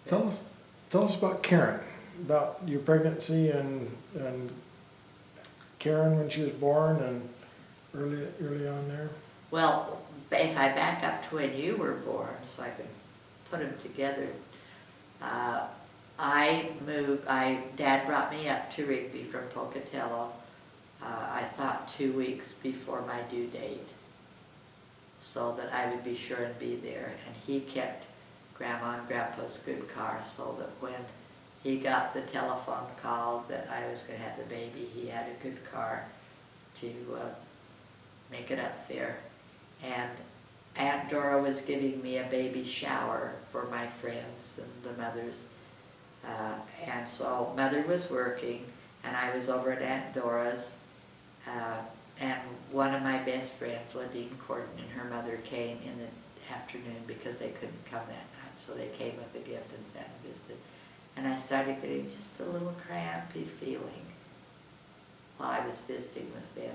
Tell us about Karen, about your pregnancy and Karen when she was born and early on there. Well, if I back up to when you were born, so I can put them together, Dad brought me up to Rigby from Pocatello, I thought 2 weeks before my due date, so that I would be sure and be there. And he kept Grandma and Grandpa's good car, so that when he got the telephone call that I was going to have the baby, he had a good car to make it up there. And Aunt Dora was giving me a baby shower for my friends and the mothers. And so Mother was working, and I was over at Aunt Dora's. And one of my best friends, Ladine Corden, and her mother came in the afternoon because they couldn't come that night. So they came with a gift and sat and visited. And I started getting just a little crampy feeling while I was visiting with them.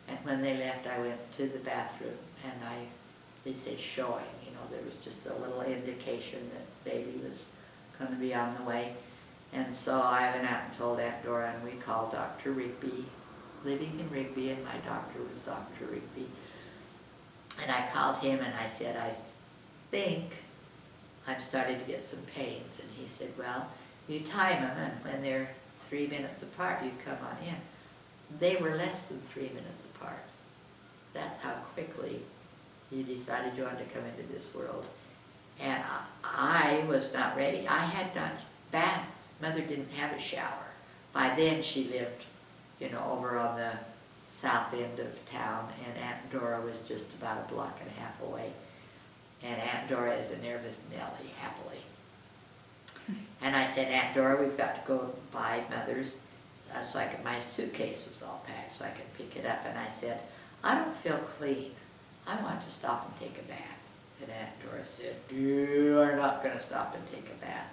And when they left, I went to the bathroom, and they say showing, you know, there was just a little indication that baby was going to be on the way. And so I went out and told Aunt Dora, and we called Dr. Rigby, living in Rigby, and my doctor was Dr. Rigby. And I called him and I said, I think I'm starting to get some pains. And he said, well, you time them, and when they're 3 minutes apart, you come on in. They were less than 3 minutes apart. That's how quickly he decided Joan to come into this world. And I was not ready. I had done baths. Mother didn't have a shower. By then she lived, you know, over on the south end of town, and Aunt Dora was just about a block and a half away. And Aunt Dora is a nervous Nellie, happily. And I said, Aunt Dora, we've got to go buy Mother's, so my suitcase was all packed so I could pick it up. And I said, I don't feel clean. I want to stop and take a bath. And Aunt Dora said, you are not going to stop and take a bath.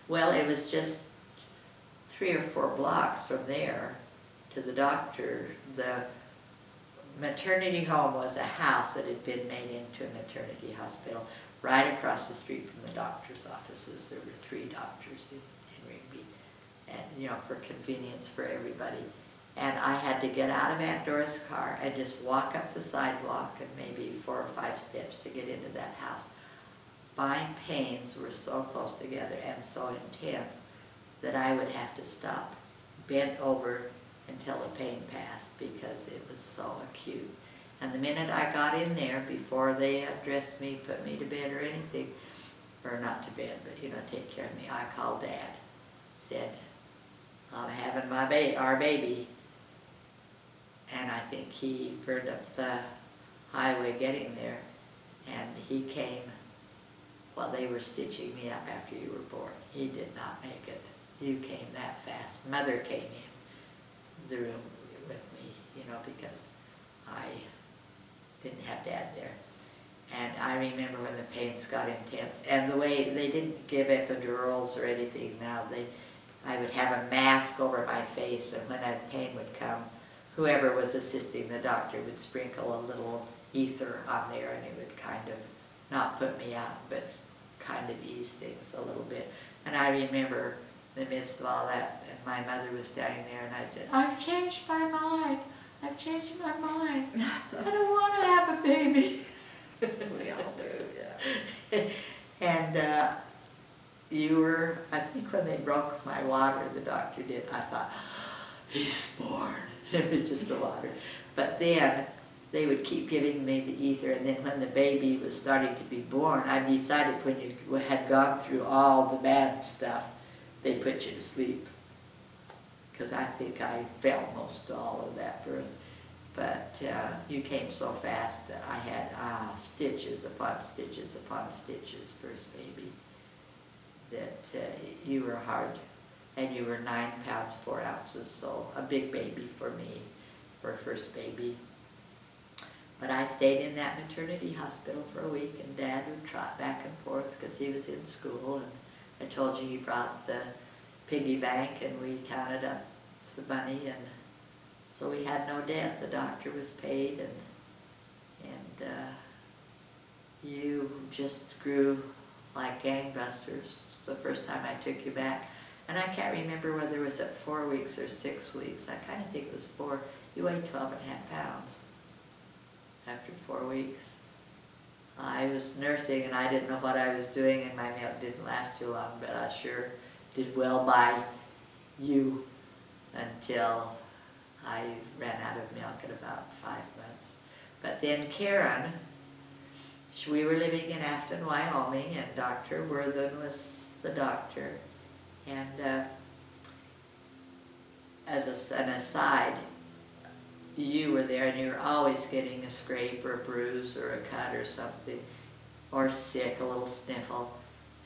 Well, it was just 3 or 4 blocks from there to the doctor. The maternity home was a house that had been made into a maternity hospital right across the street from the doctor's offices. There were 3 doctors in Rigby, and you know, for convenience for everybody. And I had to get out of Aunt Dora's car and just walk up the sidewalk and maybe 4 or 5 steps to get into that house. My pains were so close together and so intense that I would have to stop, bend over until the pain passed, because it was so acute. And the minute I got in there, before they undressed me, put me to bed or anything, or not to bed, but you know, take care of me, I called Dad, said, I'm having our baby. And I think he burned up the highway getting there, and he came while they were stitching me up after you were born. He did not make it. You came that fast. Mother came in the room with me, you know, because I didn't have Dad there. And I remember when the pains got intense, and the way they didn't give epidurals or anything now. I would have a mask over my face, and when that pain would come, whoever was assisting the doctor would sprinkle a little ether on there, and it would kind of not put me out, but kind of ease things a little bit. And I remember in the midst of all that, and my mother was standing there, and I said, I've changed my mind. I've changed my mind. I don't want to have a baby. We all do, yeah. And you were, I think when they broke my water, the doctor did, I thought, he's born. It was just the water. But then they would keep giving me the ether, and then when the baby was starting to be born, I decided when you had gone through all the bad stuff, they put you to sleep. Because I think I felt most all of that birth. But you came so fast that I had stitches upon stitches upon stitches, first baby, that you were hard. And you were 9 pounds 4 ounces, so a big baby for me, for a first baby. But I stayed in that maternity hospital for a week, and Dad would trot back and forth because he was in school. And I told you he brought the piggy bank, and we counted up the money, and so we had no debt. The doctor was paid, and you just grew like gangbusters the first time I took you back. And I can't remember whether it was at 4 weeks or 6 weeks. I kind of think it was 4. You weighed 12.5 pounds after 4 weeks. I was nursing and I didn't know what I was doing, and my milk didn't last too long, but I sure did well by you until I ran out of milk at about 5 months. But then Karen, we were living in Afton, Wyoming, and Dr. Worthen was the doctor. And as an aside, you were there and you were always getting a scrape or a bruise or a cut or something, or sick, a little sniffle.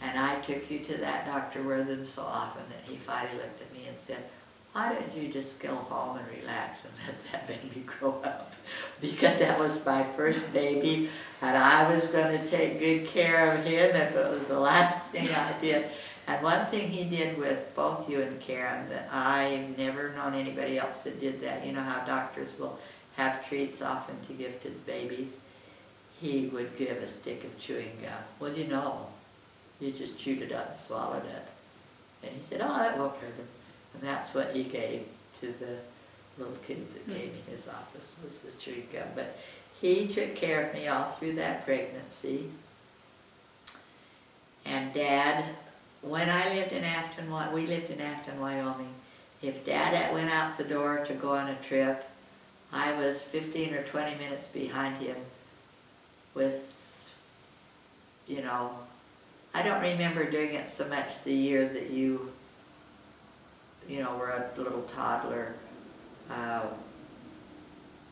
And I took you to that Dr. Worthen so often that he finally looked at me and said, why don't you just go home and relax and let that baby grow up? Because that was my first baby, and I was going to take good care of him if it was the last thing I did. And one thing he did with both you and Karen that I've never known anybody else that did that. You know how doctors will have treats often to give to the babies? He would give a stick of chewing gum. Well, you know, you just chewed it up and swallowed it. And he said, oh, that won't hurt him. And that's what he gave to the little kids that came in his office, was the chewing gum. But he took care of me all through that pregnancy. And Dad, when I lived in Afton, we lived in Afton, Wyoming, if Dad went out the door to go on a trip, I was 15 or 20 minutes behind him with, you know, I don't remember doing it so much the year that you know, were a little toddler. And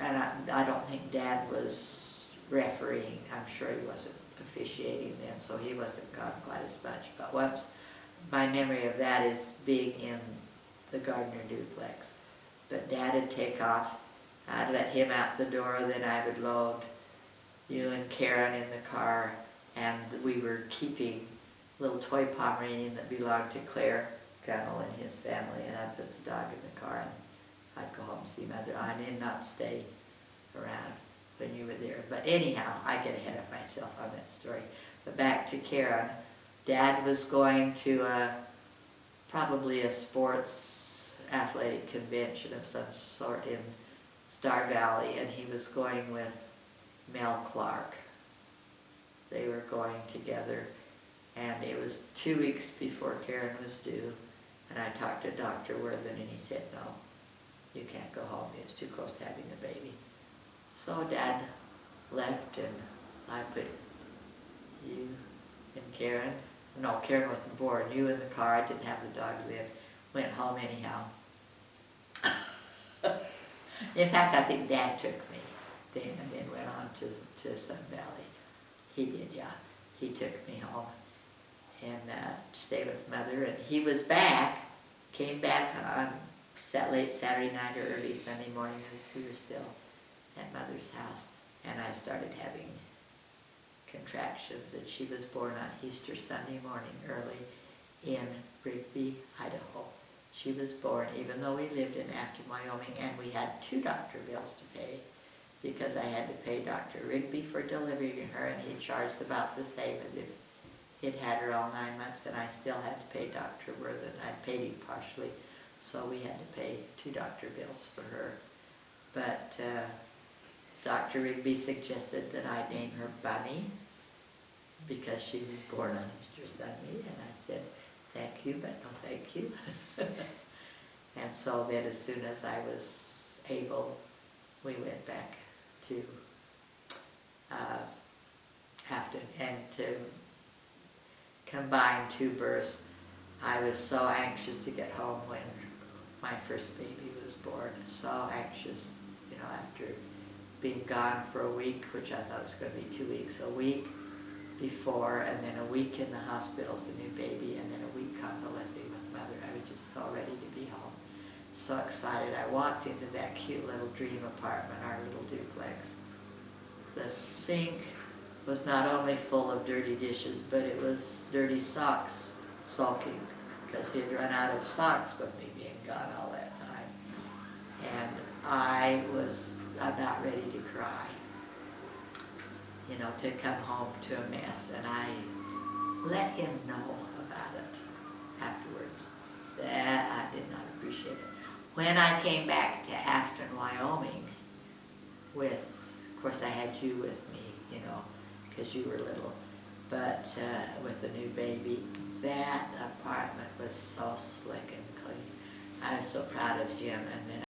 I don't think Dad was refereeing. I'm sure he wasn't officiating then, so he wasn't gone quite as much. But once, my memory of that is being in the Gardner duplex. But Dad would take off. I'd let him out the door, then I would load you and Karen in the car, and we were keeping a little toy Pomeranian that belonged to Claire Gunnell and his family, and I'd put the dog in the car and I'd go home and see Mother. I did not stay around when you were there. But anyhow, I get ahead of myself on that story. But back to Karen. Dad was going to probably a sports athletic convention of some sort in Star Valley, and he was going with Mel Clark. They were going together, and it was 2 weeks before Karen was due. And I talked to Dr. Worthen, and he said, no, you can't go home. It's too close to having the baby. So Dad left, and I put you and Karen. No, Karen wasn't born. You in the car. I didn't have the dog then. Went home anyhow. In fact, I think Dad took me then and then went on to Sun Valley. He did, yeah. He took me home and stay with Mother, and he was back, came back on late Saturday night or early Sunday morning. We were still at Mother's house, and I started having contractions, and she was born on Easter Sunday morning early in Rigby, Idaho. She was born, even though we lived in Afton, Wyoming, and we had 2 doctor bills to pay, because I had to pay Dr. Rigby for delivering her, and he charged about the same as if he'd had her all 9 months, and I still had to pay Dr. Worthen. I'd paid him partially, so we had to pay 2 doctor bills for her. But Dr. Rigby suggested that I name her Bunny, because she was born on Easter Sunday, and I said, thank you, but no thank you. And so then as soon as I was able, we went back to Afton, and to combine 2 births. I was so anxious to get home when my first baby was born, so anxious, you know, after being gone for a week, which I thought was going to be 2 weeks, a week before, and then a week in the hospital with the new baby, and then a week convalescing with Mother. I was just so ready to be home, so excited. I walked into that cute little dream apartment, our little duplex. The sink was not only full of dirty dishes, but it was dirty socks sulking, because he had run out of socks with me being gone all that time. And I was about ready to cry, you know, to come home to a mess, and I let him know about it. when I came back to Afton, Wyoming, of course I had you with me, you know, because you were little, but with the new baby, that apartment was so slick and clean. I was so proud of him, and then